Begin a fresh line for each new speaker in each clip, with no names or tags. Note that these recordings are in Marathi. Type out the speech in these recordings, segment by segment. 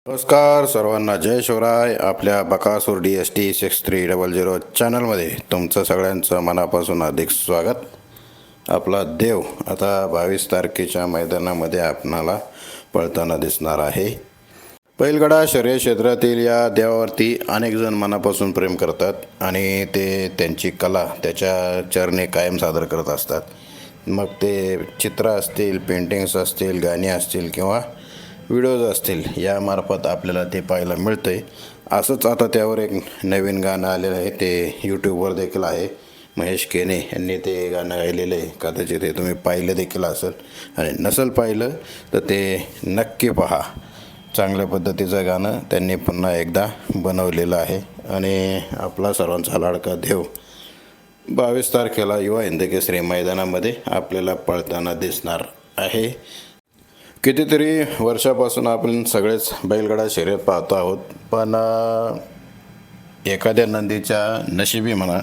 नमस्कार सर्वांना, जय शिवराय. आपल्या बकासूर DST6300 चॅनलमध्ये तुमचं सगळ्यांचं मनापासून अधिक स्वागत. आपला देव आता 22 तारखेच्या मैदानामध्ये आपणाला पळताना दिसणार आहे. बैलगाडा शर्यत क्षेत्रातील या देवावरती अनेक जण मनापासून प्रेम करतात आणि ते त्यांची कला त्याच्या चरणी कायम सादर करत असतात. मग ते चित्र असतील, पेंटिंग्स असतील, गाणी असतील किंवा व्हिडिओज असतील, यामार्फत आपल्याला ते पाहायला मिळतं आहे. असंच आता त्यावर एक नवीन गाणं आलेलं आहे, ते यूट्यूबवर देखील आहे. महेश केने यांनी ते गाणं गायलेलं आहे. कदाचित ते तुम्ही पाहिलं देखील असेल आणि नसेल पाहिलं तर ते नक्की पहा. चांगल्या पद्धतीचं गाणं त्यांनी पुन्हा एकदा बनवलेलं आहे आणि आपला सर्वांचा लाडका देव 22 तारखेला युवा हिंदकेसरी मैदानामध्ये आपल्याला पळताना दिसणार आहे. कितीतरी वर्षापासून आपण सगळेच बैलगाडा शर्यत पाहतो आहोत, पण एखाद्या नंदीच्या नशिबी म्हणा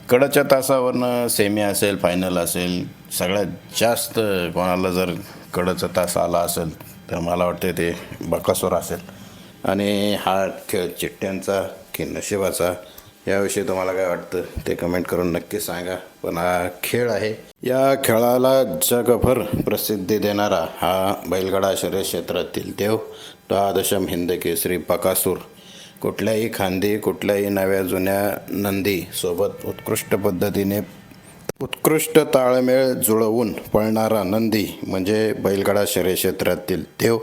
कडाच्या तासावरनं सेमी असेल, फायनल असेल, सगळ्यात जास्त कोणाला जर कडाचा तास आला असेल तर मला वाटते ते बकासूर असेल. आणि हा खेळ चिठ्ठ्यांचा की नशिबाचा, याविषयी तुम्हाला काय वाटतं ते कमेंट करून नक्की सांगा. पण हा खेळ आहे, या खेळाला जगभर प्रसिद्धी देणारा हा बैलगाडा शर्यत क्षेत्रातील देव द्वादशम हिंद केसरी बकासूर कुठल्याही खांदी, कुठल्याही नव्या जुन्या नंदी सोबत उत्कृष्ट पद्धतीने उत्कृष्ट ताळमेळ जुळवून पळणारा नंदी म्हणजे बैलगाडा शर्यत क्षेत्रातील देव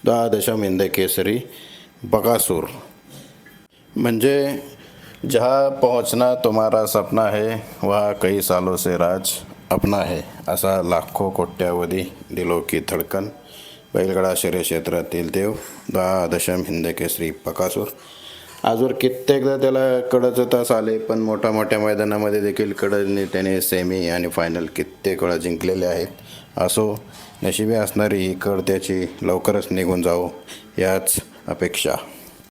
द्वादशम हिंद केसरी बकासूर. म्हणजे जहाँ पहुँचना तुम्हारा सपना है वह कई सालों से राज अपना है, असा लाखो कोट्यावधी दिलो की धडकन बैलगाडा शर्यत क्षेत्रातील देव द्वादशम हिंद केसरी बकासूर. आजवर कित्येकदा त्याला कडाचे तास आले, पण मोठ्या मैदानामध्ये देखील कडने त्याने सेमी आणि फायनल कित्येक वेळा जिंकलेले आहेत. असो, नशिबी असणारी ही कड त्याची लवकरच निघून जावो याच अपेक्षा.